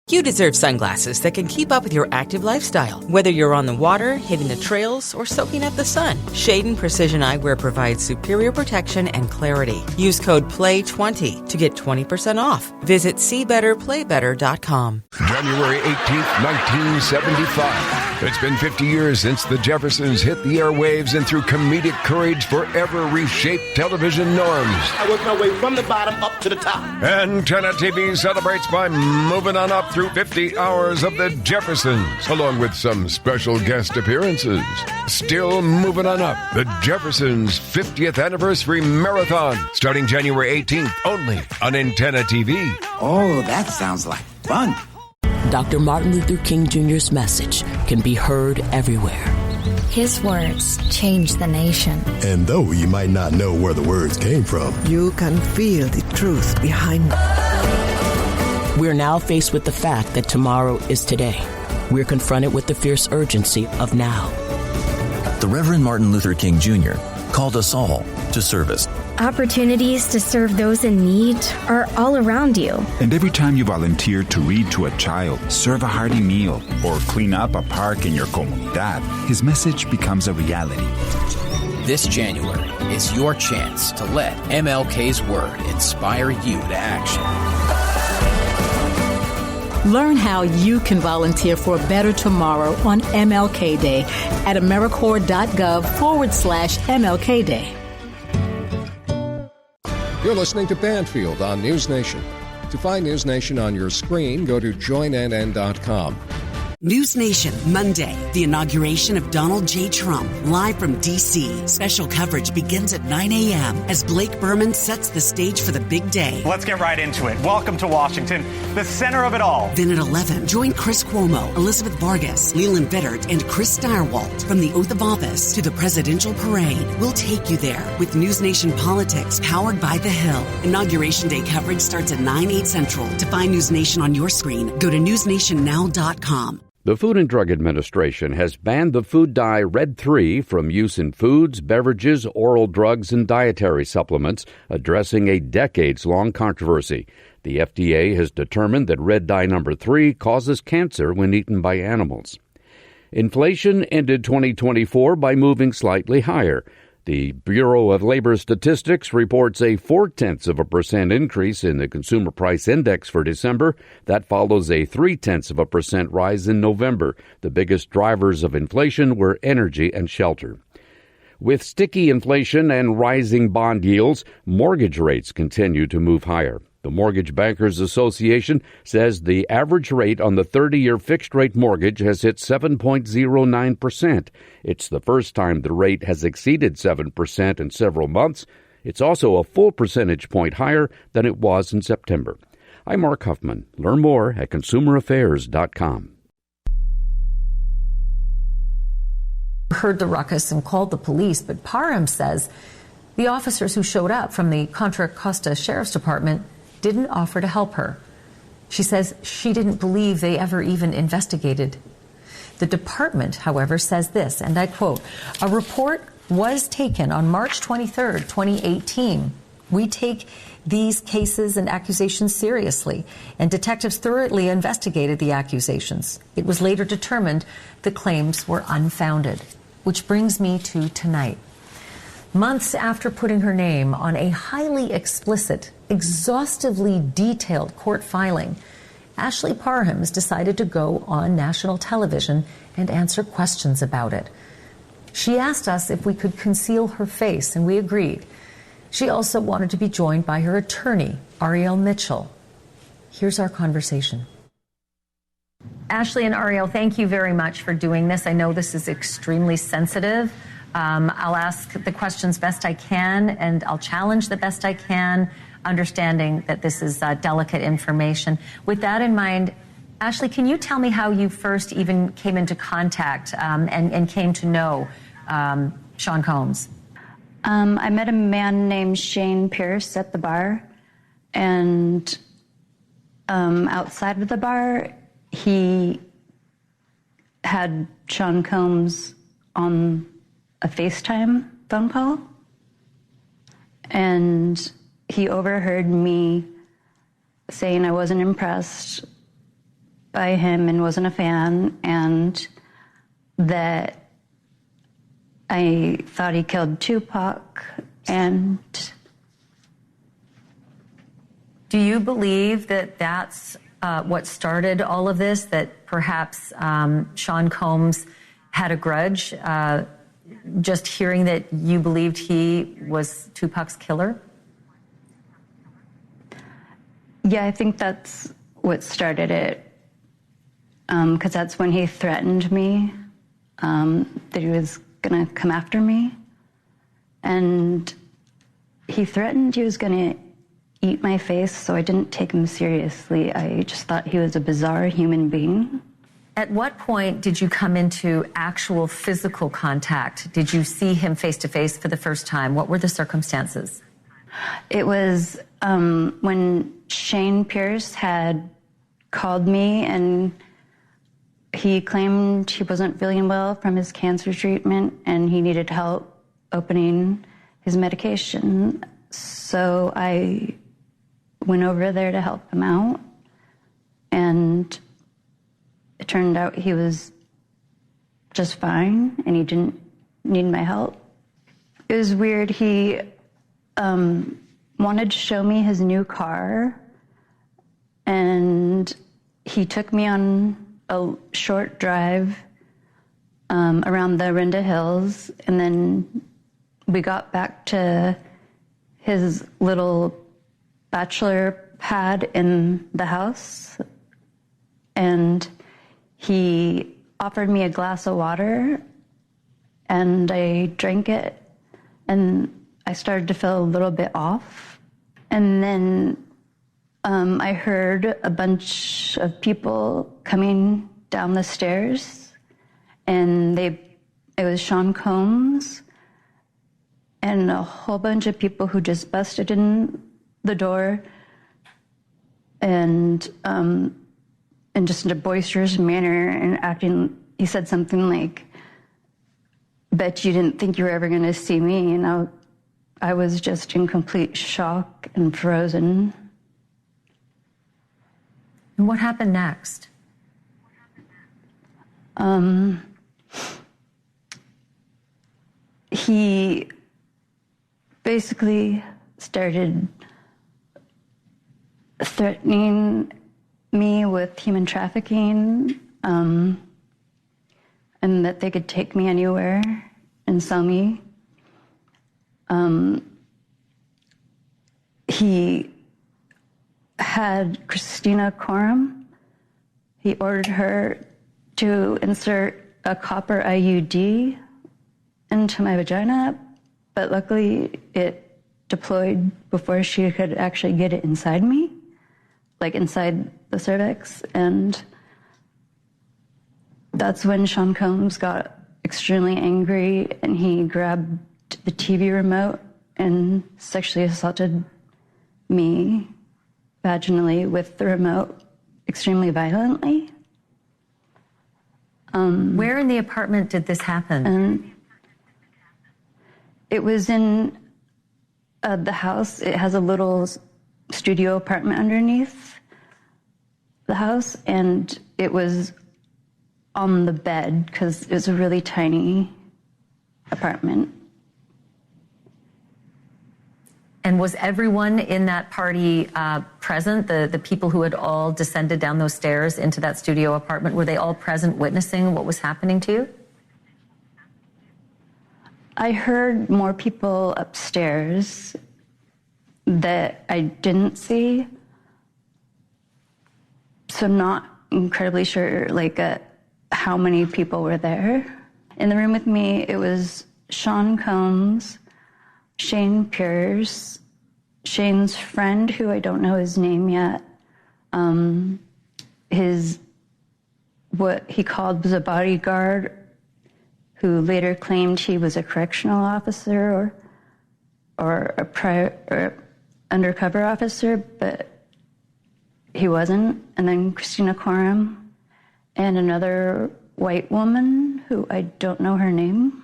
You deserve sunglasses that can keep up with your active lifestyle. Whether you're on the water, hitting the trails, or soaking up the sun, Shade & Precision Eyewear provides superior protection and clarity. Use code PLAY20 to get 20% off. Visit SeeBetterPlayBetter.com. January 18th, 1975. It's been 50 years since the Jeffersons hit the airwaves and through comedic courage forever reshaped television norms. I worked my way from the bottom up to the top. Antenna TV celebrates by moving on up through 50 hours of the Jeffersons, along with some special guest appearances. Still moving on up, the Jeffersons 50th Anniversary Marathon, starting January 18th, only on Antenna TV. Oh, that sounds like fun. Dr. Martin Luther King Jr.'s message can be heard everywhere. His words changed the nation. And though you might not know where the words came from, you can feel the truth behind them. We're now faced with the fact that tomorrow is today. We're confronted with the fierce urgency of now. The Reverend Martin Luther King Jr. called us all to service. Opportunities to serve those in need are all around you. And every time you volunteer to read to a child, serve a hearty meal, or clean up a park in your comunidad, his message becomes a reality. This January is your chance to let MLK's word inspire you to action. Learn how you can volunteer for a better tomorrow on MLK Day at AmeriCorps.gov/MLK Day. You're listening to Banfield on NewsNation. To find NewsNation on your screen, go to joinnn.com. NewsNation, Monday, the inauguration of Donald J. Trump, live from D.C. Special coverage begins at 9 a.m. as Blake Berman sets the stage for the big day. Let's get right into it. Welcome to Washington, the center of it all. Then at 11, join Chris Cuomo, Elizabeth Vargas, Leland Bittert, and Chris Stirewalt from the oath of office to the presidential parade. We'll take you there with NewsNation Politics, powered by The Hill. Inauguration Day coverage starts at 9/8 Central. To find NewsNation on your screen, go to newsnationnow.com. The Food and Drug Administration has banned the food dye Red 3 from use in foods, beverages, oral drugs, and dietary supplements, addressing a decades-long controversy. The FDA has determined that red dye number 3 causes cancer when eaten by animals. Inflation ended 2024 by moving slightly higher. The Bureau of Labor Statistics reports a 0.4% increase in the Consumer Price Index for December. That follows a 0.3% rise in November. The biggest drivers of inflation were energy and shelter. With sticky inflation and rising bond yields, mortgage rates continue to move higher. The Mortgage Bankers Association says the average rate on the 30-year fixed-rate mortgage has hit 7.09%. It's the first time the rate has exceeded 7% in several months. It's also a full percentage point higher than it was in September. I'm Mark Huffman. Learn more at consumeraffairs.com. Heard the ruckus and called the police, but Parham says the officers who showed up from the Contra Costa Sheriff's Department didn't offer to help her. She says she didn't believe they ever even investigated. The department, however, says this, and I quote, "A report was taken on March 23rd, 2018. We take these cases and accusations seriously, and detectives thoroughly investigated the accusations. It was later determined the claims were unfounded." Which brings me to tonight. Months after putting her name on a highly explicit, exhaustively detailed court filing, Ashleigh Parham has decided to go on national television and answer questions about it. She asked us if we could conceal her face, and we agreed. She also wanted to be joined by her attorney, Ariel Mitchell. Here's our conversation. Ashleigh and Ariel, thank you very much for doing this. I know this is extremely sensitive. I'll ask the questions best I can, and I'll challenge the best I can, understanding that this is delicate information. With that in mind, Ashleigh, can you tell me how you first even came into contact and came to know Sean Combs? I met a man named Shane Pierce at the bar, and outside of the bar, he had Sean Combs on a FaceTime phone call, and he overheard me saying I wasn't impressed by him and wasn't a fan, and that I thought he killed Tupac. And do you believe that that's what started all of this, that perhaps Sean Combs had a grudge, just hearing that you believed he was Tupac's killer? Yeah, I think that's what started it, because that's when he threatened me, that he was going to come after me. And he threatened he was going to eat my face, so I didn't take him seriously. I just thought he was a bizarre human being. At what point did you come into actual physical contact? Did you see him face to face for the first time? What were the circumstances? It was when Shane Pierce had called me, and he claimed he wasn't feeling well from his cancer treatment and he needed help opening his medication. So I went over there to help him out, and it turned out he was just fine and he didn't need my help. It was weird. He wanted to show me his new car, and he took me on a short drive around the Renda Hills, and then we got back to his little bachelor pad in the house, and he offered me a glass of water, and I drank it, and I started to feel a little bit off. And then I heard a bunch of people coming down the stairs, and it was Sean Combs and a whole bunch of people who just busted in the door, and just in a boisterous manner and acting. He said something like, "Bet you didn't think you were ever going to see me," and I was just in complete shock and frozen. And what happened next? He basically started threatening me with human trafficking, and that they could take me anywhere and sell me. He had Christina Coram. He ordered her to insert a copper IUD into my vagina, but luckily it deployed before she could actually get it inside me, like inside the cervix. And that's when Sean Combs got extremely angry, and he grabbed the TV remote and sexually assaulted me vaginally with the remote extremely violently. Where in the apartment did this happen? It was in the house. It has a little studio apartment underneath the house, and it was on the bed because it was a really tiny apartment. And was everyone in that party present? The people who had all descended down those stairs into that studio apartment, were they all present witnessing what was happening to you? I heard more people upstairs that I didn't see, so I'm not incredibly sure how many people were there. In the room with me, it was Sean Combs, Shane Pierce, Shane's friend, who I don't know his name yet, what he called was a bodyguard, who later claimed he was a correctional officer or undercover officer, but he wasn't. And then Christina Coram and another white woman who I don't know her name.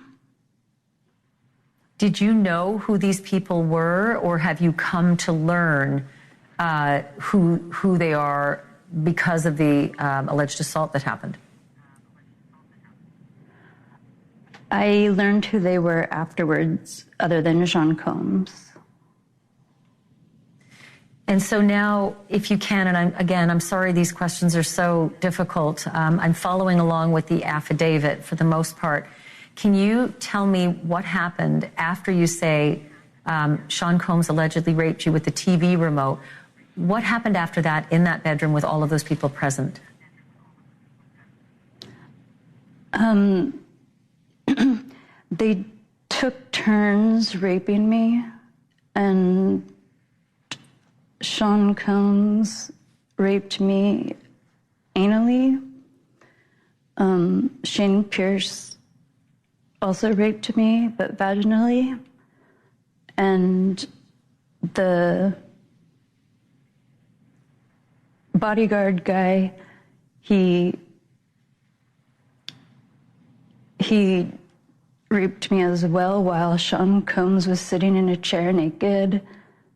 Did you know who these people were, or have you come to learn who they are because of the alleged assault that happened? I learned who they were afterwards, other than Sean Combs. And so now, if you can, and I'm sorry these questions are so difficult. I'm following along with the affidavit for the most part. Can you tell me what happened after you say Sean Combs allegedly raped you with the TV remote? What happened after that in that bedroom with all of those people present? They took turns raping me, and Sean Combs raped me anally. Shane Pierce also raped me, but vaginally. And the bodyguard guy, he raped me as well while Sean Combs was sitting in a chair naked,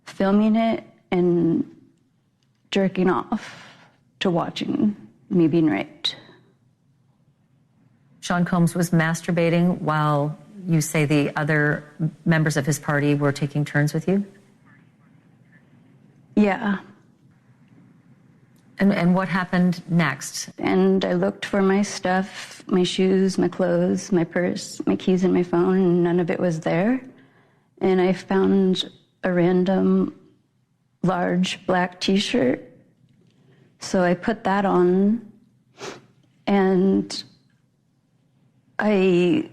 filming it and jerking off to watching me being raped. Sean Combs was masturbating while you say the other members of his party were taking turns with you? Yeah. And what happened next? And I looked for my stuff, my shoes, my clothes, my purse, my keys, and my phone, and none of it was there. And I found a random large black t-shirt. So I put that on, and the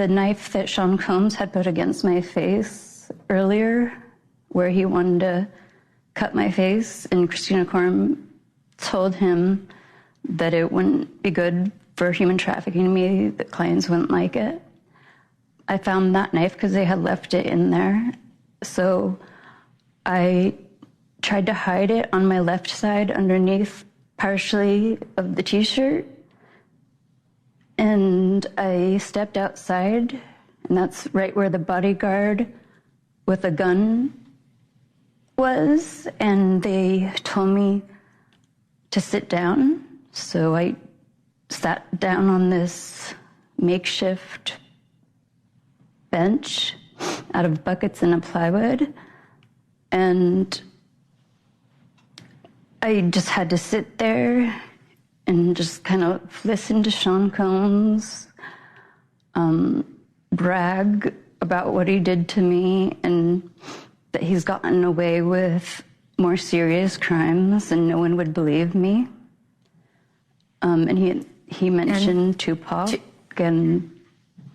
knife that Sean Combs had put against my face earlier, where he wanted to cut my face, and Christina Coram told him that it wouldn't be good for human trafficking me, that clients wouldn't like it. I found that knife because they had left it in there. So I tried to hide it on my left side underneath partially of the t-shirt. And I stepped outside, and that's right where the bodyguard with a gun was, and they told me to sit down. So I sat down on this makeshift bench out of buckets and a plywood, and I just had to sit there and just kind of listen to Sean Combs brag about what he did to me, and that he's gotten away with more serious crimes and no one would believe me. And he mentioned Tupac. And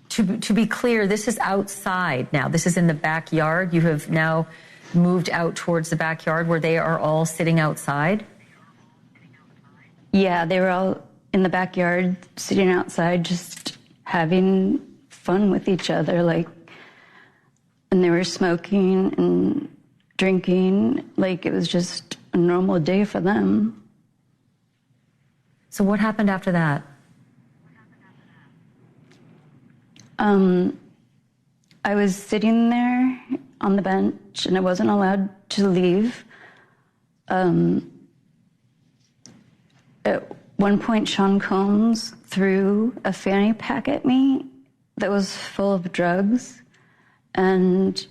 to be clear, this is outside now. This is in the backyard. You have now moved out towards the backyard where they are all sitting outside? Yeah, they were all in the backyard, sitting outside, just having fun with each other, and they were smoking and drinking, like it was just a normal day for them. So what happened after that? I was sitting there on the bench, and I wasn't allowed to leave. At one point, Sean Combs threw a fanny pack at me that was full of drugs, and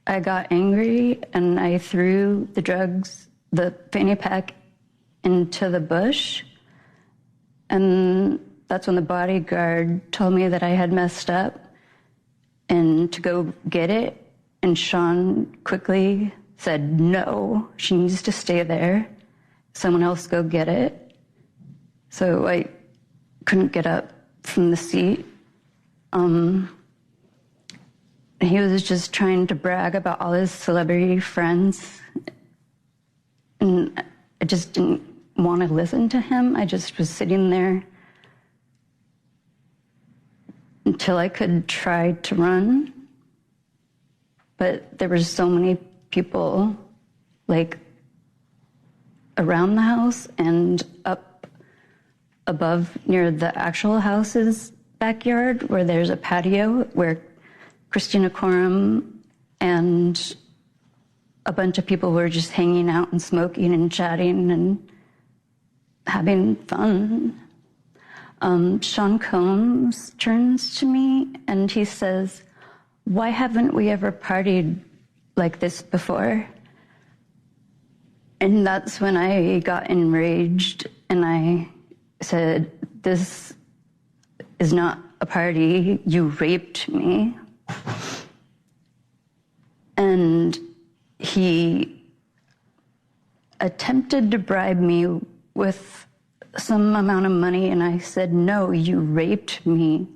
I got angry, and I threw the fanny pack into the bush, and that's when the bodyguard told me that I had messed up and to go get it, and Sean quickly said, no, she needs to stay there. Someone else go get it. So I couldn't get up from the seat. He was just trying to brag about all his celebrity friends. And I just didn't want to listen to him. I just was sitting there until I could try to run. But there were so many people, around the house and up above near the actual house's backyard, where there's a patio where Christina Coram and a bunch of people were just hanging out and smoking and chatting and having fun. Sean Combs turns to me and he says, "Why haven't we ever partied like this before?" And that's when I got enraged and I said, "This is not a party. You raped me." And he attempted to bribe me with some amount of money, and I said, "No, you raped me.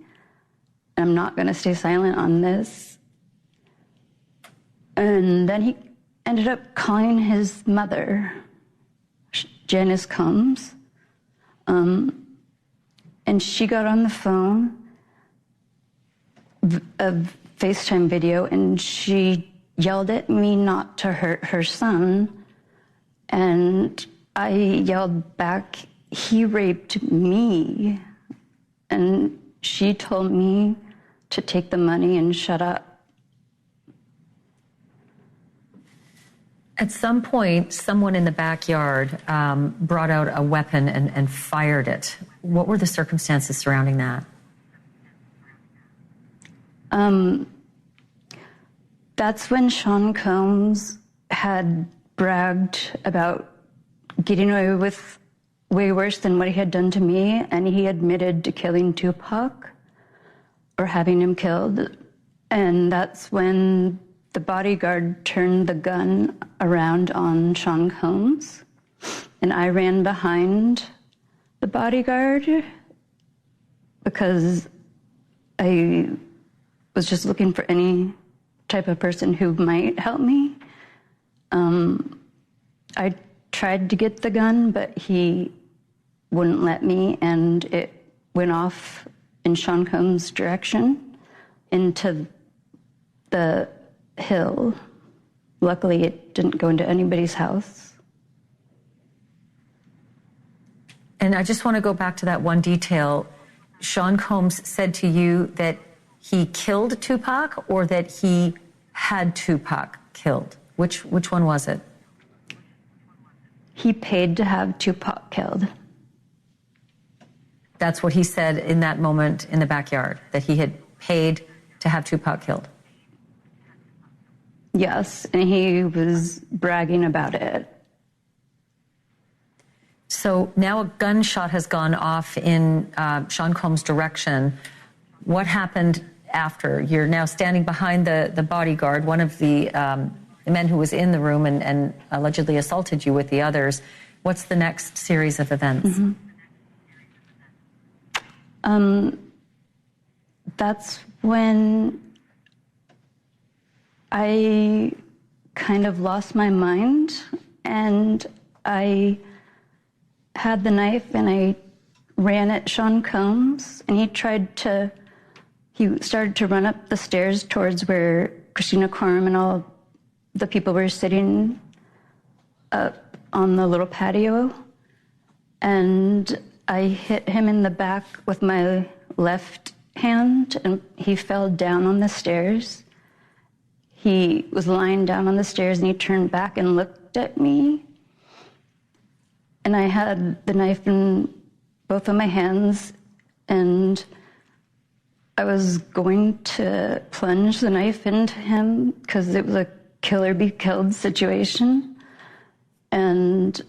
I'm not going to stay silent on this." And then he ended up calling his mother, Janice Combs, and she got on the phone, a FaceTime video, and she yelled at me not to hurt her son, and I yelled back, "He raped me." And she told me to take the money and shut up. At some point, someone in the backyard brought out a weapon and fired it. What were the circumstances surrounding that? That's when Sean Combs had bragged about getting away with way worse than what he had done to me, and he admitted to killing Tupac or having him killed. And that's when the bodyguard turned the gun around on Sean Combs, and I ran behind the bodyguard because I was just looking for any type of person who might help me. I tried to get the gun, but he wouldn't let me, and it went off in Sean Combs' direction into the hill. Luckily, it didn't go into anybody's house. And I just want to go back to that one detail. Sean Combs said to you that he killed Tupac or that he had Tupac killed? Which one was it? He paid to have Tupac killed. That's what he said in that moment in the backyard, that he had paid to have Tupac killed. Yes, and he was bragging about it. So now a gunshot has gone off in Sean Combs' direction. What happened after? You're now standing behind the bodyguard, one of the men who was in the room and allegedly assaulted you with the others. What's the next series of events? Mm-hmm. That's when I kind of lost my mind, and I had the knife and I ran at Sean Combs, and he started to run up the stairs towards where Christina Quorum and all the people were sitting up on the little patio, and I hit him in the back with my left hand, and he fell down on the stairs. He was lying down on the stairs, and he turned back and looked at me. And I had the knife in both of my hands, and I was going to plunge the knife into him because it was a kill or be killed situation. And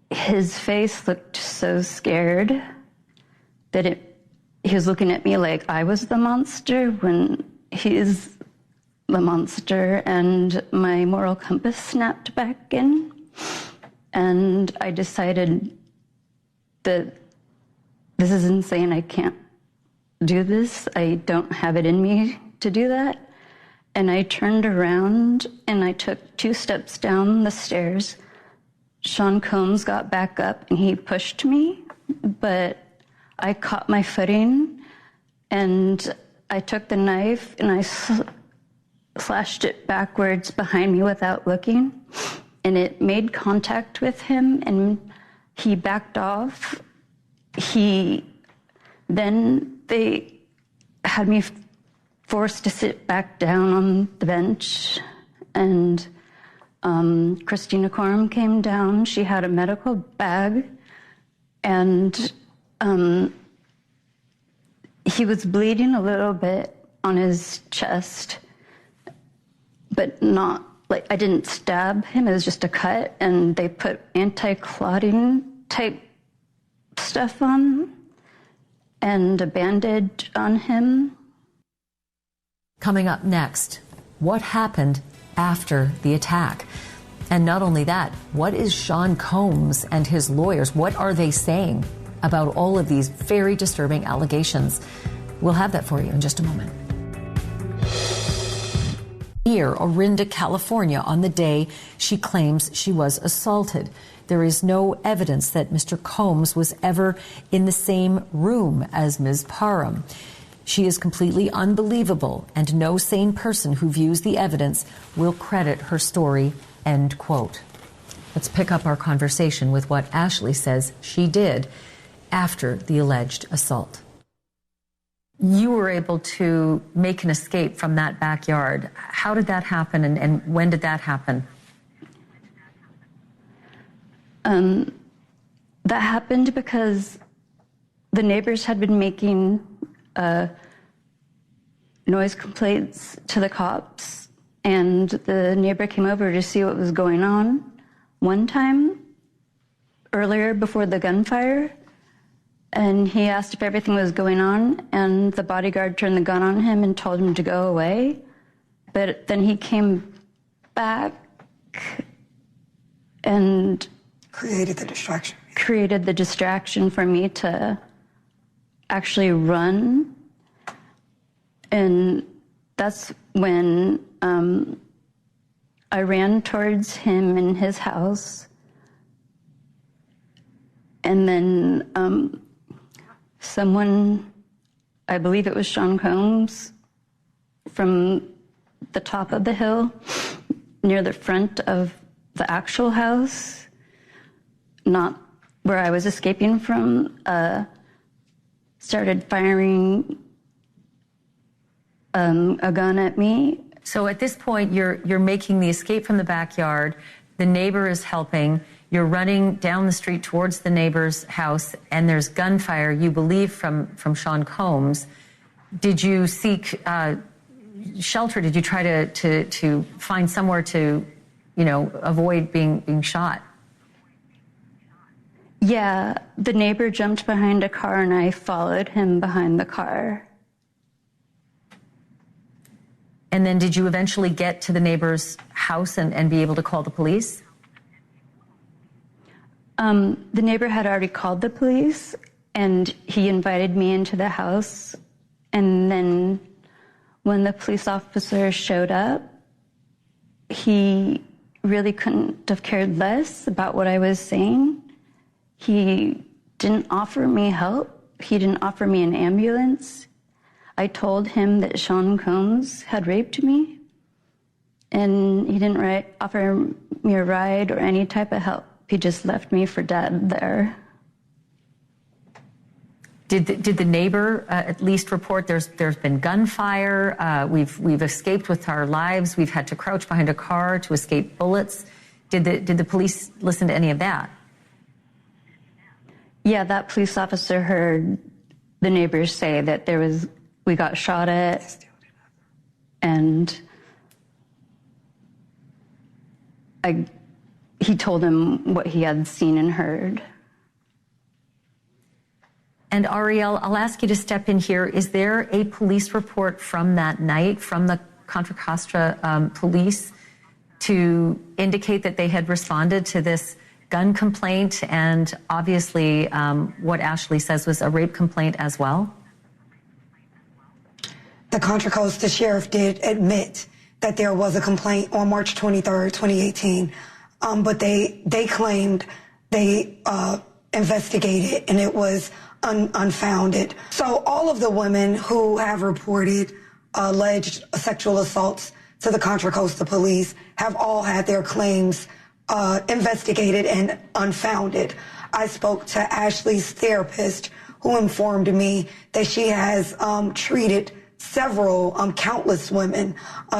his face looked so scared that he was looking at me like I was the monster when he's the monster, and my moral compass snapped back in. And I decided that this is insane. I can't do this. I don't have it in me to do that. And I turned around and I took 2 steps down the stairs. Sean Combs got back up and he pushed me, but I caught my footing and I took the knife and I slashed it backwards behind me without looking. And it made contact with him and he backed off. Then they had me forced to sit back down on the bench, and Christina Coram came down. She had a medical bag, and he was bleeding a little bit on his chest, but not, like, I didn't stab him, it was just a cut, and they put anti-clotting type stuff on and a bandage on him. Coming up next, what happened after the attack? And not only that, what is Sean Combs and his lawyers, what are they saying about all of these very disturbing allegations? We'll have that for you in just a moment. Near Orinda, California, on the day she claims she was assaulted. There is no evidence that Mr. Combs was ever in the same room as Ms. Parham. She is completely unbelievable, and no sane person who views the evidence will credit her story, end quote. Let's pick up our conversation with what Ashleigh says she did after the alleged assault. You were able to make an escape from that backyard. How did that happen, and when did that happen? That happened because the neighbors had been making noise complaints to the cops, and the neighbor came over to see what was going on one time earlier before the gunfire, and he asked if everything was going on, and the bodyguard turned the gun on him and told him to go away. But then he came back and created the distraction for me to actually run. And that's when I ran towards him in his house. And then someone, I believe it was Sean Combs, from the top of the hill near the front of the actual house, not where I was escaping from, started firing a gun at me. So at this point, you're making the escape from the backyard. The neighbor is helping. You're running down the street towards the neighbor's house, and there's gunfire, you believe, from Sean Combs. Did you seek shelter? Did you try to find somewhere to, avoid being shot? Yeah, the neighbor jumped behind a car, and I followed him behind the car. And then did you eventually get to the neighbor's house and be able to call the police? The neighbor had already called the police, and he invited me into the house. And then when the police officer showed up, he really couldn't have cared less about what I was saying. He didn't offer me help. He didn't offer me an ambulance. I told him that Sean Combs had raped me, and he didn't offer me a ride or any type of help. He just left me for dead there. Did the neighbor at least report there's been gunfire? We've escaped with our lives. We've had to crouch behind a car to escape bullets. Did the police listen to any of that? Yeah, that police officer heard the neighbors say that we got shot at, and he told him what he had seen and heard. And Ariel, I'll ask you to step in here. Is there a police report from that night from the Contra Costa police to indicate that they had responded to this gun complaint and obviously what Ashleigh says was a rape complaint as well? The Contra Costa sheriff did admit that there was a complaint on March 23rd, 2018, but they claimed they investigated and it was unfounded. So all of the women who have reported alleged sexual assaults to the Contra Costa police have all had their claims investigated and unfounded. I spoke to Ashleigh's therapist, who informed me that she has treated several, countless women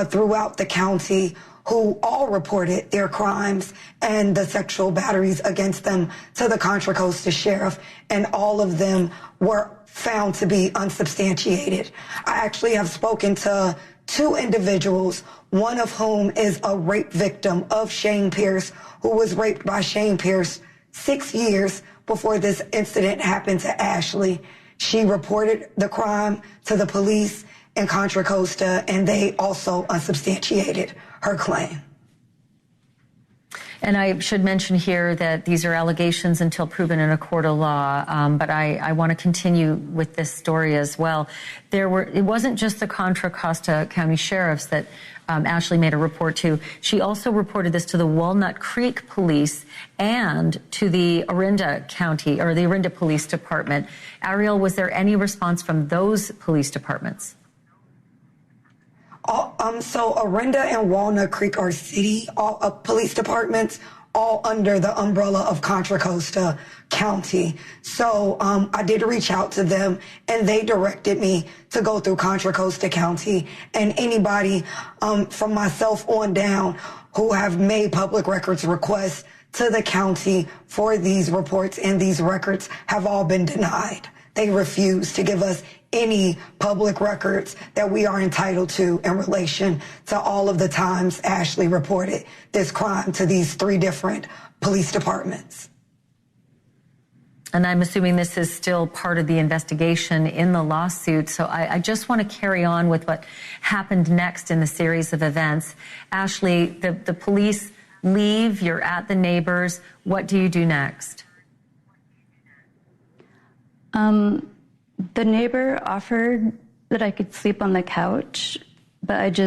throughout the county who all reported their crimes and the sexual batteries against them to the Contra Costa Sheriff, and all of them were found to be unsubstantiated. I actually have spoken to 2 individuals, one of whom is a rape victim of Shane Pierce, who was raped by Shane Pierce 6 years before this incident happened to Ashleigh. She reported the crime to the police in Contra Costa, and they also unsubstantiated her claim. And I should mention here that these are allegations until proven in a court of law, but I want to continue with this story as well. It wasn't just the Contra Costa County Sheriffs that Ashleigh made a report to. She also reported this to the Walnut Creek Police and to the Orinda County, or the Orinda Police Department. Ariel, was there any response from those police departments? So Orinda and Walnut Creek are city police departments, all under the umbrella of Contra Costa County. So I did reach out to them, and they directed me to go through Contra Costa County. And anybody from myself on down who have made public records requests to the county for these reports and these records have all been denied. They refuse to give us any public records that we are entitled to in relation to all of the times Ashleigh reported this crime to these 3 different police departments. And I'm assuming this is still part of the investigation in the lawsuit. So I just want to carry on with what happened next in the series of events. Ashleigh, the police leave, you're at the neighbors. What do you do next? The neighbor offered that I could sleep on the couch, but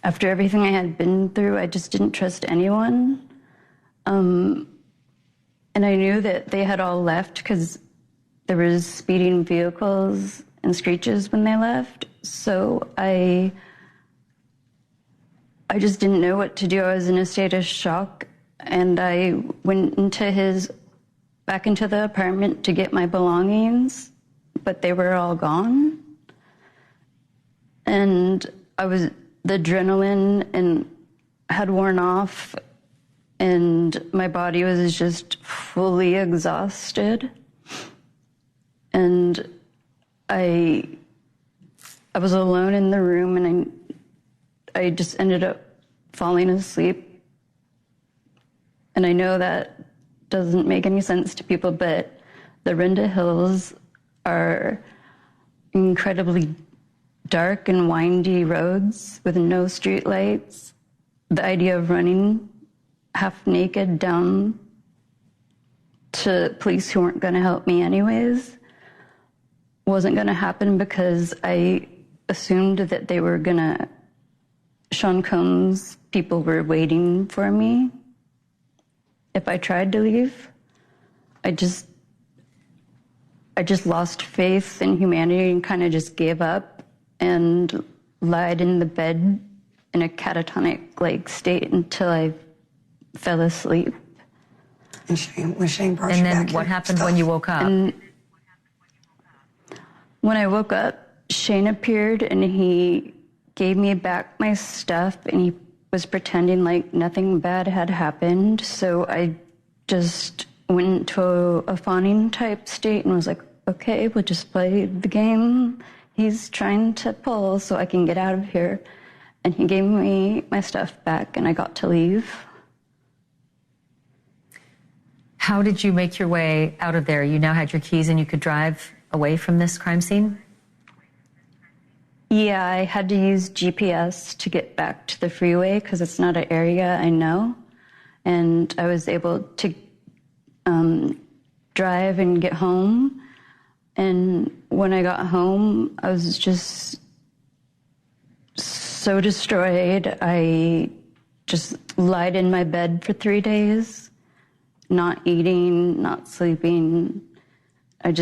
after everything I had been through, I just didn't trust anyone. And I knew that they had all left because there was speeding vehicles and screeches when they left. So I just didn't know what to do. I was in a state of shock, and I went back into the apartment to get my belongings, but they were all gone. And the adrenaline and had worn off, and my body was just fully exhausted. And I was alone in the room, and I just ended up falling asleep. And I know that doesn't make any sense to people, but the Orinda Hills are incredibly dark and windy roads with no street lights. The idea of running half naked down to police who weren't going to help me anyways wasn't going to happen, because I assumed that they were going to, Sean Combs people were waiting for me if I tried to leave. I just lost faith in humanity and kind of just gave up and lied in the bed in a catatonic state until I fell asleep. And Shane brought you back. And then what happened when you woke up? And when I woke up, Shane appeared and he gave me back my stuff, and he was pretending like nothing bad had happened. So I just went into a fawning type state and was like, okay, we'll just play the game he's trying to pull so I can get out of here. And he gave me my stuff back, and I got to leave. How did you make your way out of there? You now had your keys and you could drive away from this crime scene? Yeah, I had to use GPS to get back to the freeway because it's not an area I know. And I was able to drive and get home. And when I got home, I was just so destroyed. I just lied in my bed for 3 days, not eating, not sleeping. I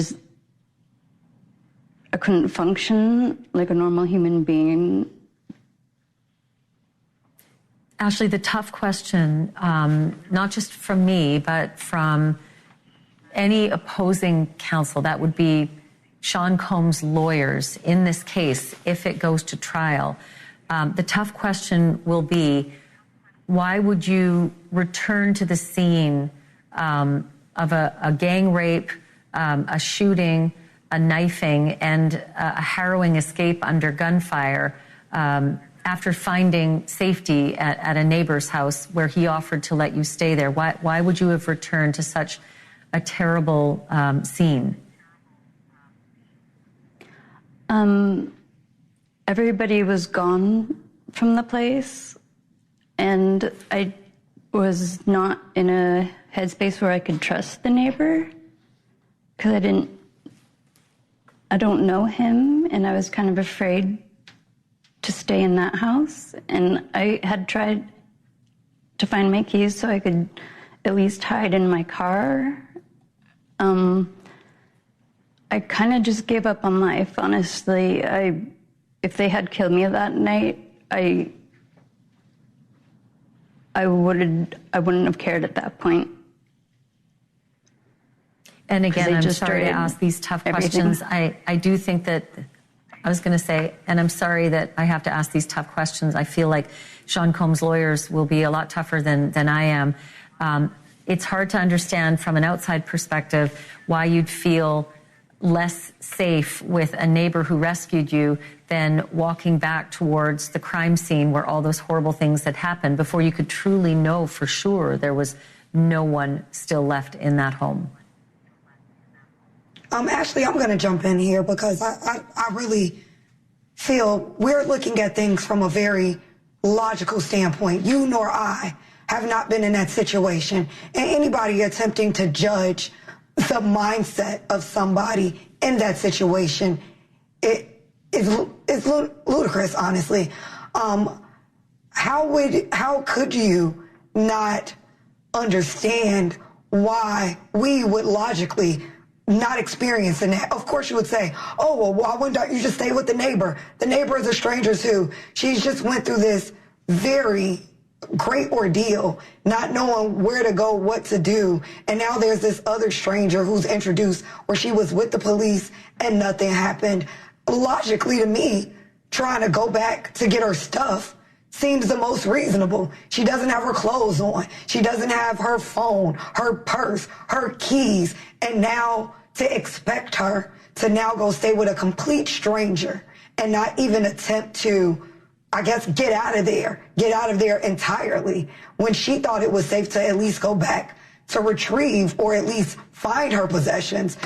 couldn't function like a normal human being. Ashleigh, the tough question, not just from me, but from any opposing counsel, that would be Sean Combs' lawyers in this case, if it goes to trial. The tough question will be, why would you return to the scene of a gang rape, a shooting, a knifing, and a harrowing escape under gunfire after finding safety at a neighbor's house where he offered to let you stay there? Why would you have returned to such a terrible scene? Everybody was gone from the place, and I was not in a headspace where I could trust the neighbor because I don't know him, and I was kind of afraid to stay in that house. And I had tried to find my keys so I could at least hide in my car. I kind of just gave up on life, honestly. If they had killed me that night, I wouldn't have cared at that point. And again, I'm sorry to ask these tough questions. I do think that, I was going to say, and I'm sorry that I have to ask these tough questions. I feel like Sean Combs' lawyers will be a lot tougher than I am. It's hard to understand from an outside perspective why you'd feel less safe with a neighbor who rescued you than walking back towards the crime scene where all those horrible things had happened before you could truly know for sure there was no one still left in that home. Ashleigh, I'm going to jump in here because I really feel we're looking at things from a very logical standpoint. You nor I have not been in that situation. And anybody attempting to judge the mindset of somebody in that situation, it is ludicrous, honestly. How could you not understand why we would logically not experiencing that? Of course you would say, oh, well, why wouldn't you just stay with the neighbor? The neighbor is a stranger too. She's just went through this very great ordeal, not knowing where to go, what to do. And now there's this other stranger who's introduced where she was with the police and nothing happened. Logically to me, trying to go back to get her stuff seems the most reasonable. She doesn't have her clothes on. She doesn't have her phone, her purse, her keys. And now to expect her to now go stay with a complete stranger and not even attempt to, I guess, get out of there entirely when she thought it was safe to at least go back to retrieve or at least find her possessions.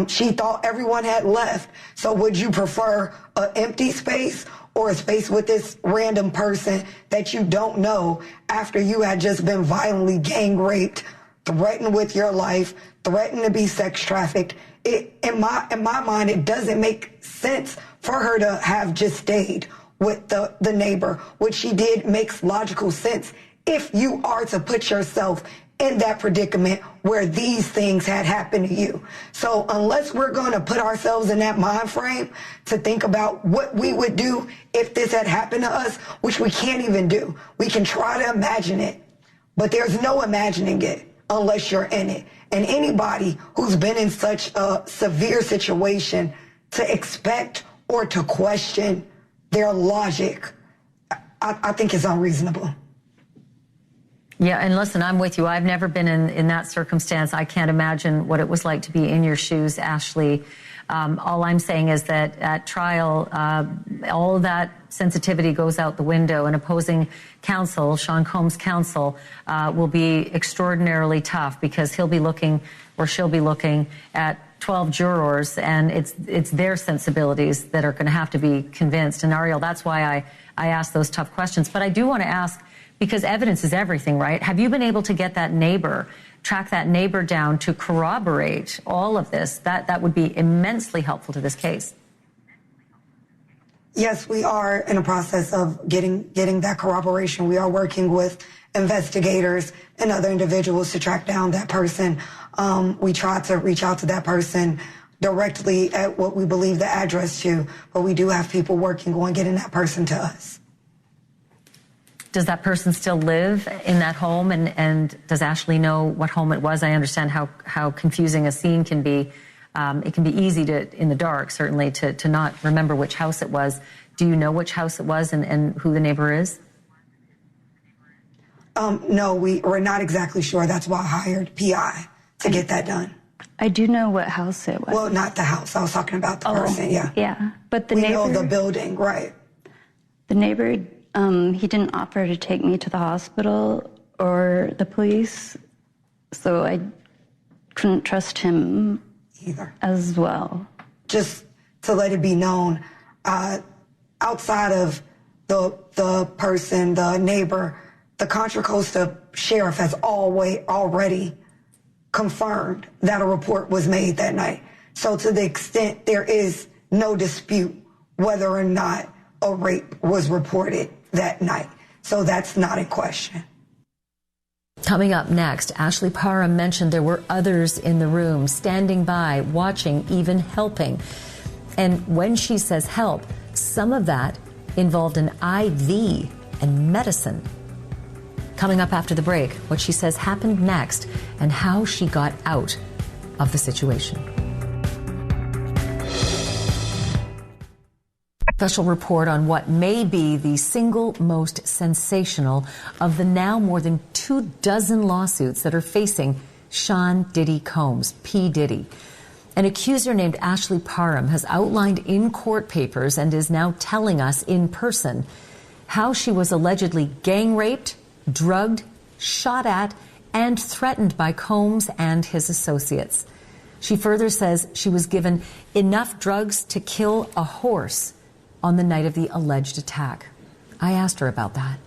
She thought everyone had left. So would you prefer an empty space or a space with this random person that you don't know after you had just been violently gang raped, threatened with your life, threatened to be sex trafficked? In my mind, it doesn't make sense for her to have just stayed with the neighbor. What she did makes logical sense if you are to put yourself in that predicament where these things had happened to you. So unless we're going to put ourselves in that mind frame to think about what we would do if this had happened to us, which we can't even do. We can try to imagine it, but there's no imagining it unless you're in it. And anybody who's been in such a severe situation, to expect or to question their logic, I think is unreasonable. Yeah, and listen, I'm with you. I've never been in that circumstance. I can't imagine what it was like to be in your shoes, Ashleigh. All I'm saying is that at trial, all of that sensitivity goes out the window, and opposing counsel, Sean Combs' counsel, will be extraordinarily tough because he'll be looking, or she'll be looking at 12 jurors, and it's their sensibilities that are going to have to be convinced. And Ariel, that's why I ask those tough questions. But I do want to ask, because evidence is everything, right? Have you been able to get that neighbor, track that neighbor down to corroborate all of this? That would be immensely helpful to this case. Yes, we are in a process of getting that corroboration. We are working with investigators and other individuals to track down that person. We tried to reach out to that person directly at what we believe the address to, but we do have people working on getting that person to us. Does that person still live in that home? And does Ashleigh know what home it was? I understand how confusing a scene can be. It can be easy to, in the dark, certainly, to not remember which house it was. Do you know which house it was and who the neighbor is? No, we're not exactly sure. That's why I hired PI to get that done. I do know what house it was. Well, not the house. I was talking about the person, yeah. Yeah, but we know the building, right. The neighbor, he didn't offer to take me to the hospital or the police, so I couldn't trust him either as well. Just to let it be known, outside of the person, the neighbor, the Contra Costa sheriff has already confirmed that a report was made that night. So to the extent there is no dispute whether or not a rape was reported that night. So that's not in question. Coming up next, Ashleigh Parham mentioned there were others in the room, standing by, watching, even helping. And when she says help, some of that involved an IV and medicine. Coming up after the break, what she says happened next and how she got out of the situation. Special report on what may be the single most sensational of the now more than 24 lawsuits that are facing Sean Diddy Combs, P. Diddy. An accuser named Ashleigh Parham has outlined in court papers and is now telling us in person how she was allegedly gang raped, drugged, shot at, and threatened by Combs and his associates. She further says she was given enough drugs to kill a horse on the night of the alleged attack. I asked her about that.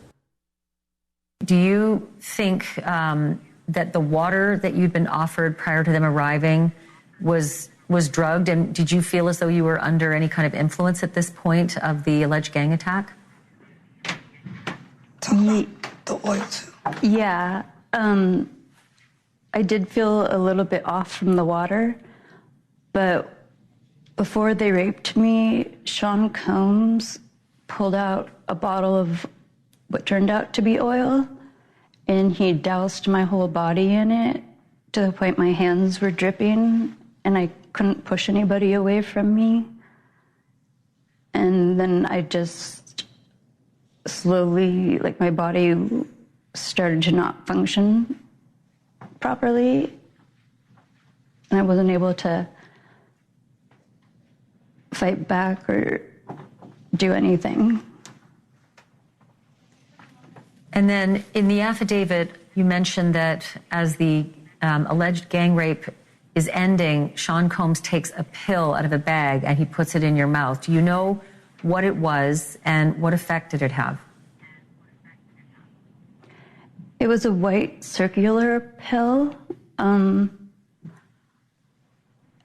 Do you think that the water that you'd been offered prior to them arriving was drugged? And did you feel as though you were under any kind of influence at this point of the alleged gang attack? The oil too. Yeah. I did feel a little bit off from the water, but before they raped me, Sean Combs pulled out a bottle of what turned out to be oil, and he doused my whole body in it to the point my hands were dripping, and I couldn't push anybody away from me. And then I just slowly, like, my body started to not function properly, and I wasn't able to fight back or do anything. And then in the affidavit, you mentioned that as the alleged gang rape is ending, Sean Combs takes a pill out of a bag and he puts it in your mouth. Do you know what it was and what effect did it have? It was a white circular pill.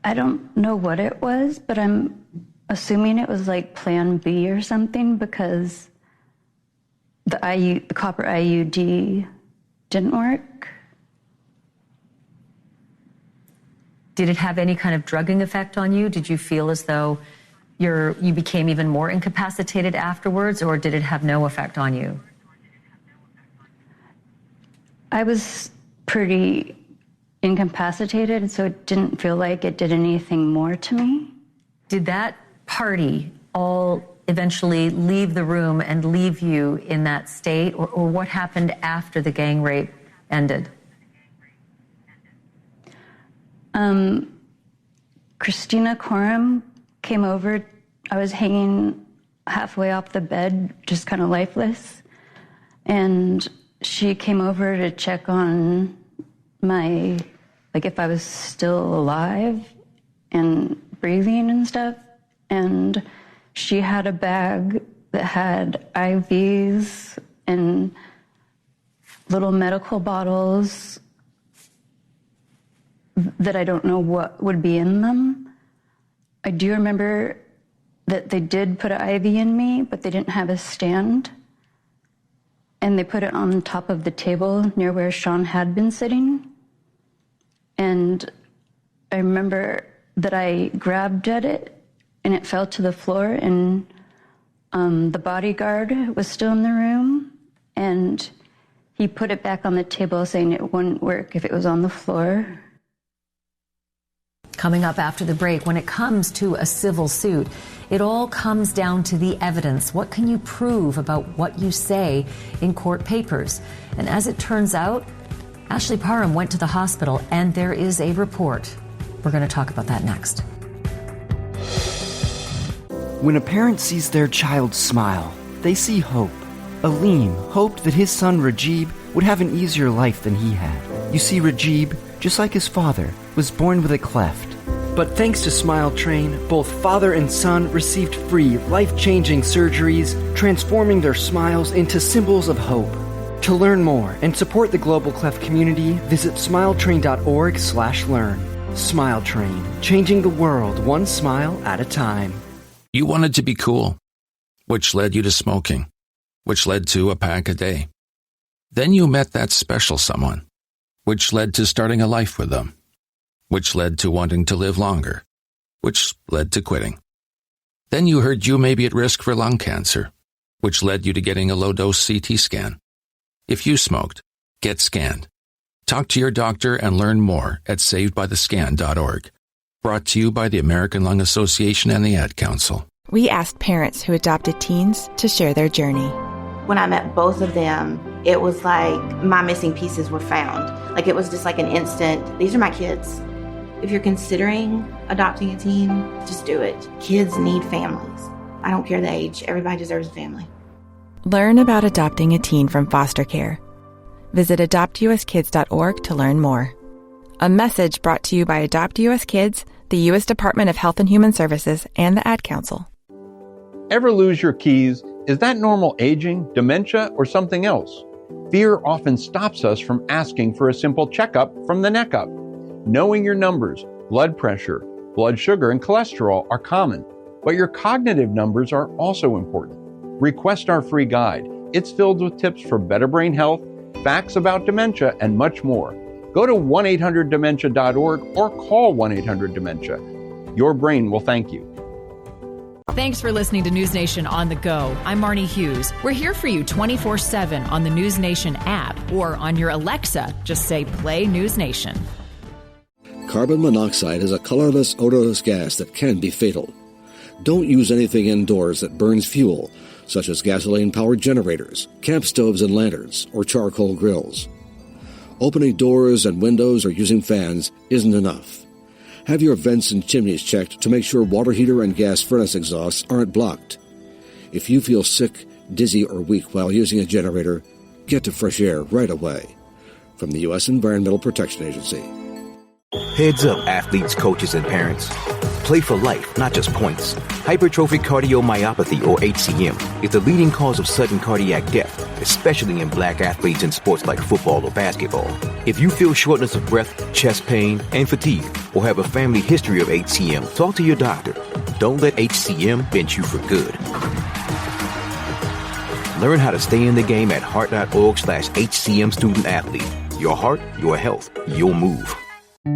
I don't know what it was, but I'm assuming it was like Plan B or something, because the copper IUD didn't work. Did it have any kind of drugging effect on you? Did you feel as though you became even more incapacitated afterwards, or did it have no effect on you? I was pretty incapacitated, so it didn't feel like it did anything more to me. Did that party all eventually leave the room and leave you in that state, or what happened after the gang rape ended? Christina Coram came over. I was hanging halfway off the bed, just kind of lifeless, and she came over to check on if I was still alive and breathing and stuff. And she had a bag that had IVs and little medical bottles that I don't know what would be in them. I do remember that they did put an IV in me, but they didn't have a stand. And they put it on top of the table near where Sean had been sitting. And I remember that I grabbed at it and it fell to the floor, and the bodyguard was still in the room, and he put it back on the table saying it wouldn't work if it was on the floor. Coming up after the break, when it comes to a civil suit, it all comes down to the evidence. What can you prove about what you say in court papers? And as it turns out, Ashleigh Parham went to the hospital and there is a report. We're going to talk about that next. When a parent sees their child smile, they see hope. Aleem hoped that his son Rajib would have an easier life than he had. You see, Rajib, just like his father, was born with a cleft. But thanks to Smile Train, both father and son received free, life-changing surgeries, transforming their smiles into symbols of hope. To learn more and support the Global Cleft community, visit smiletrain.org/learn. Smile Train, changing the world one smile at a time. You wanted to be cool, which led you to smoking, which led to a pack a day. Then you met that special someone, which led to starting a life with them, which led to wanting to live longer, which led to quitting. Then you heard you may be at risk for lung cancer, which led you to getting a low-dose CT scan. If you smoked, get scanned. Talk to your doctor and learn more at savedbythescan.org. Brought to you by the American Lung Association and the Ad Council. We asked parents who adopted teens to share their journey. When I met both of them, it was like my missing pieces were found. Like it was just like an instant, these are my kids. If you're considering adopting a teen, just do it. Kids need families. I don't care the age. Everybody deserves a family. Learn about adopting a teen from foster care. Visit adoptuskids.org to learn more. A message brought to you by Adopt US Kids, the U.S. Department of Health and Human Services, and the Ad Council. Ever lose your keys? Is that normal aging, dementia, or something else? Fear often stops us from asking for a simple checkup from the neck up. Knowing your numbers, blood pressure, blood sugar, and cholesterol are common, but your cognitive numbers are also important. Request our free guide. It's filled with tips for better brain health, facts about dementia, and much more. Go to 1-800-DEMENTIA.org or call 1-800-DEMENTIA. Your brain will thank you. Thanks for listening to NewsNation on the go. I'm Marnie Hughes. We're here for you 24/7 on the NewsNation app or on your Alexa. Just say, play NewsNation. Carbon monoxide is a colorless, odorless gas that can be fatal. Don't use anything indoors that burns fuel, such as gasoline-powered generators, camp stoves and lanterns, or charcoal grills. Opening doors and windows or using fans isn't enough. Have your vents and chimneys checked to make sure water heater and gas furnace exhausts aren't blocked. If you feel sick, dizzy, or weak while using a generator, get to fresh air right away. From the U.S. Environmental Protection Agency. Heads up, athletes, coaches, and parents. Play for life, not just points. Hypertrophic cardiomyopathy, or HCM, is the leading cause of sudden cardiac death, especially in black athletes in sports like football or basketball. If you feel shortness of breath, chest pain, and fatigue, or have a family history of HCM, talk to your doctor. Don't let HCM bench you for good. Learn how to stay in the game at heart.org/HCM student athlete. Your heart, your health, your move.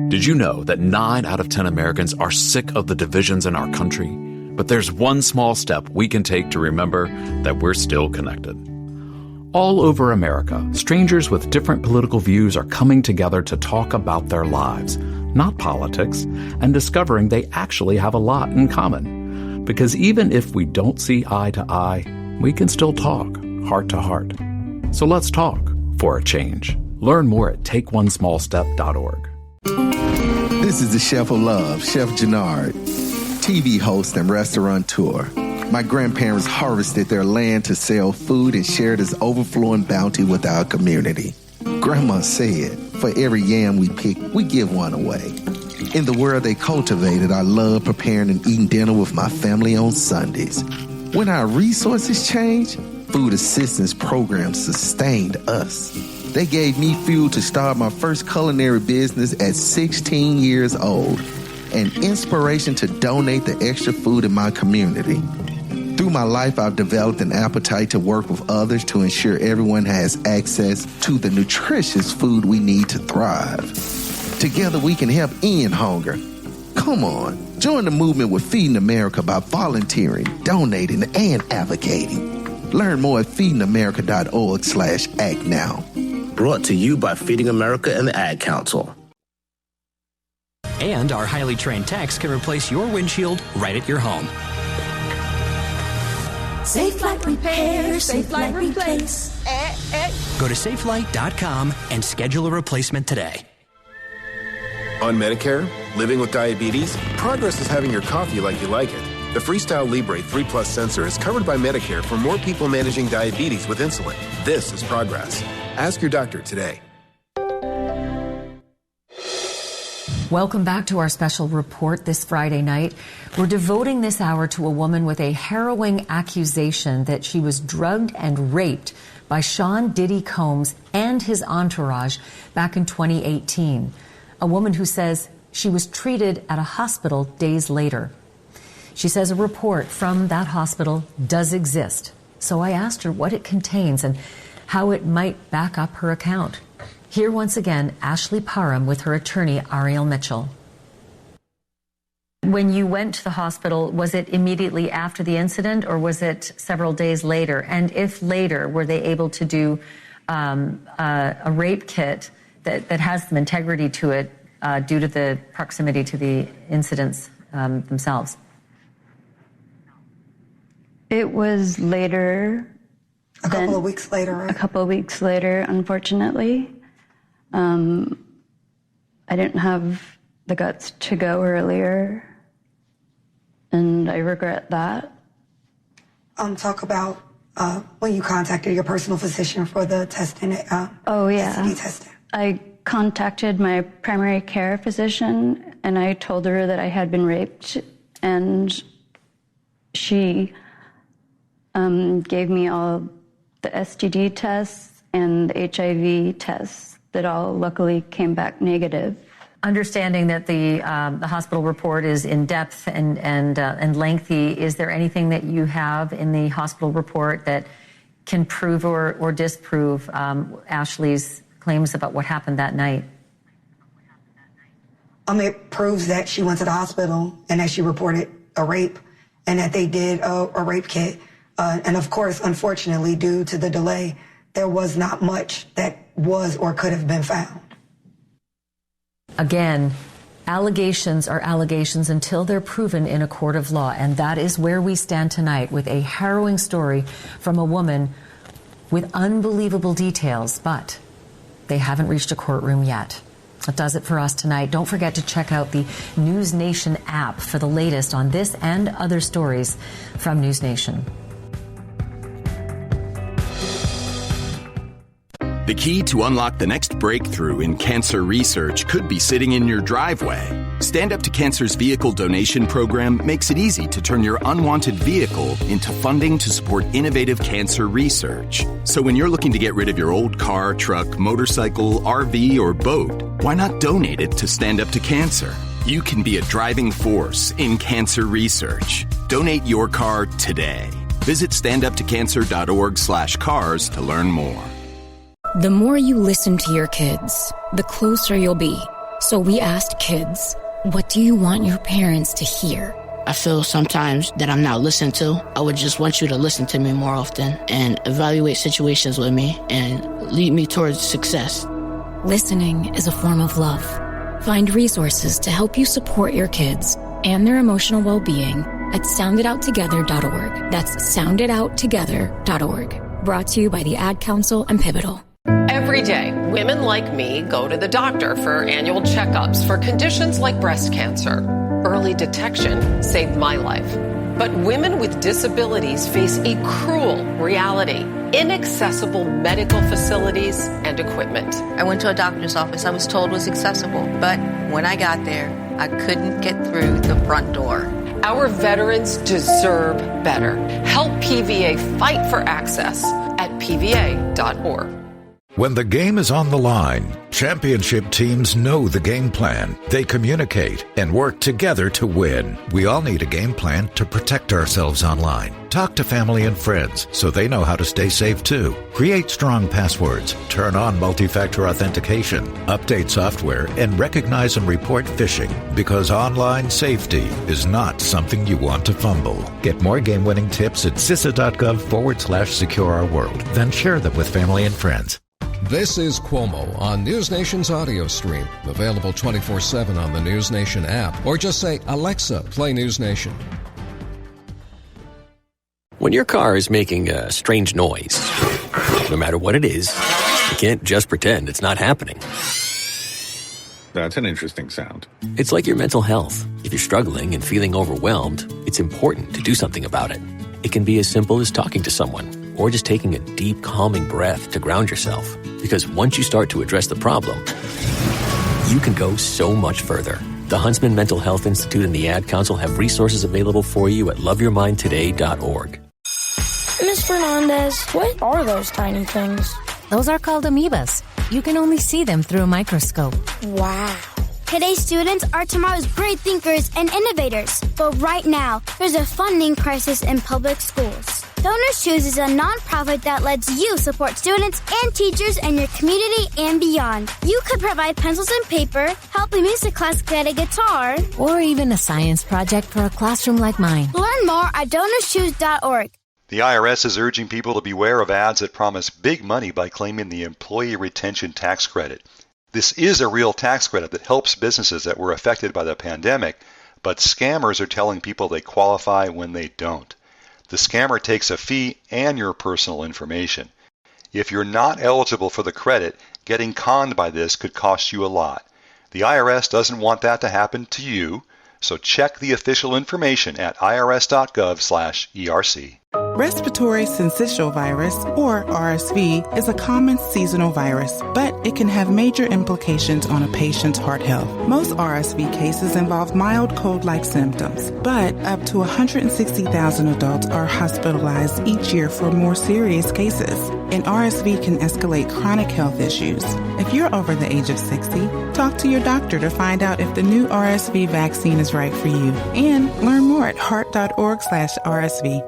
Did you know that 9 out of 10 Americans are sick of the divisions in our country? But there's one small step we can take to remember that we're still connected. All over America, strangers with different political views are coming together to talk about their lives, not politics, and discovering they actually have a lot in common. Because even if we don't see eye to eye, we can still talk heart to heart. So let's talk for a change. Learn more at takeonesmallstep.org. This is the Chef of Love, Chef Jannard, TV host and restaurateur. My grandparents harvested their land to sell food and share this overflowing bounty with our community. Grandma said, for every yam we pick, we give one away. In the world they cultivated, I love preparing and eating dinner with my family on Sundays. When our resources changed, food assistance programs sustained us. They gave me fuel to start my first culinary business at 16 years old, and inspiration to donate the extra food in my community. Through my life, I've developed an appetite to work with others to ensure everyone has access to the nutritious food we need to thrive. Together, we can help end hunger. Come on, join the movement with Feeding America by volunteering, donating, and advocating. Learn more at feedingamerica.org/act now. Brought to you by Feeding America and the Ad Council. And our highly trained techs can replace your windshield right at your home. Safelite Repair, Safelite Replace. Go to safelight.com and schedule a replacement today. On Medicare, living with diabetes, progress is having your coffee like you like it. The Freestyle Libre 3 Plus sensor is covered by Medicare for more people managing diabetes with insulin. This is progress. Ask your doctor today. Welcome back to our special report this Friday night. We're devoting this hour to a woman with a harrowing accusation that she was drugged and raped by Sean Diddy Combs and his entourage back in 2018. A woman who says she was treated at a hospital days later. She says a report from that hospital does exist. So I asked her what it contains and how it might back up her account. Here once again, Ashleigh Parham with her attorney, Ariel Mitchell. When you went to the hospital, was it immediately after the incident or was it several days later? And if later, were they able to do a rape kit that has some integrity to it due to the proximity to the incidents themselves? It was later. A couple of weeks later, right? A couple of weeks later, unfortunately. I didn't have the guts to go earlier, and I regret that. Talk about when you contacted your personal physician for the testing. STD testing. I contacted my primary care physician, and I told her that I had been raped, and she gave me all the STD tests and the HIV tests that all luckily came back negative. Understanding that the hospital report is in depth and lengthy, is there anything that you have in the hospital report that can prove or disprove Ashleigh's claims about what happened that night? It proves that she went to the hospital and that she reported a rape and that they did a rape kit. And of course, unfortunately, due to the delay, there was not much that was or could have been found. Again, allegations are allegations until they're proven in a court of law. And that is where we stand tonight with a harrowing story from a woman with unbelievable details, but they haven't reached a courtroom yet. That does it for us tonight. Don't forget to check out the NewsNation app for the latest on this and other stories from NewsNation. The key to unlock the next breakthrough in cancer research could be sitting in your driveway. Stand Up to Cancer's vehicle donation program makes it easy to turn your unwanted vehicle into funding to support innovative cancer research. So when you're looking to get rid of your old car, truck, motorcycle, RV, or boat, why not donate it to Stand Up to Cancer? You can be a driving force in cancer research. Donate your car today. Visit standuptocancer.org/cars to learn more. The more you listen to your kids, the closer you'll be. So we asked kids, what do you want your parents to hear? I feel sometimes that I'm not listened to. I would just want you to listen to me more often and evaluate situations with me and lead me towards success. Listening is a form of love. Find resources to help you support your kids and their emotional well-being at sounditouttogether.org. That's sounditouttogether.org. Brought to you by the Ad Council and Pivotal. Every day, women like me go to the doctor for annual checkups for conditions like breast cancer. Early detection saved my life. But women with disabilities face a cruel reality: inaccessible medical facilities and equipment. I went to a doctor's office I was told was accessible, but when I got there, I couldn't get through the front door. Our veterans deserve better. Help PVA fight for access at PVA.org. When the game is on the line, championship teams know the game plan. They communicate and work together to win. We all need a game plan to protect ourselves online. Talk to family and friends so they know how to stay safe too. Create strong passwords, turn on multi-factor authentication, update software, and recognize and report phishing, because online safety is not something you want to fumble. Get more game-winning tips at CISA.gov/secure our world. Then share them with family and friends. This is Cuomo on NewsNation's audio stream. Available 24/7 on the NewsNation app. Or just say, Alexa, play NewsNation. When your car is making a strange noise, no matter what it is, you can't just pretend it's not happening. That's an interesting sound. It's like your mental health. If you're struggling and feeling overwhelmed, it's important to do something about it. It can be as simple as talking to someone, or just taking a deep, calming breath to ground yourself. Because once you start to address the problem, you can go so much further. The Huntsman Mental Health Institute and the Ad Council have resources available for you at loveyourmindtoday.org. Ms. Fernandez, what are those tiny things? Those are called amoebas. You can only see them through a microscope. Wow. Today's students are tomorrow's great thinkers and innovators. But right now, there's a funding crisis in public schools. Donors Choose is a nonprofit that lets you support students and teachers in your community and beyond. You could provide pencils and paper, help a music class get a guitar, or even a science project for a classroom like mine. Learn more at donorschoose.org. The IRS is urging people to beware of ads that promise big money by claiming the Employee Retention Tax Credit. This is a real tax credit that helps businesses that were affected by the pandemic, but scammers are telling people they qualify when they don't. The scammer takes a fee and your personal information. If you're not eligible for the credit, getting conned by this could cost you a lot. The IRS doesn't want that to happen to you, so check the official information at irs.gov/ERC. Respiratory syncytial virus, or RSV, is a common seasonal virus, but it can have major implications on a patient's heart health. Most RSV cases involve mild cold-like symptoms, but up to 160,000 adults are hospitalized each year for more serious cases, and RSV can escalate chronic health issues. If you're over the age of 60, talk to your doctor to find out if the new RSV vaccine is right for you, and learn more at heart.org/RSV.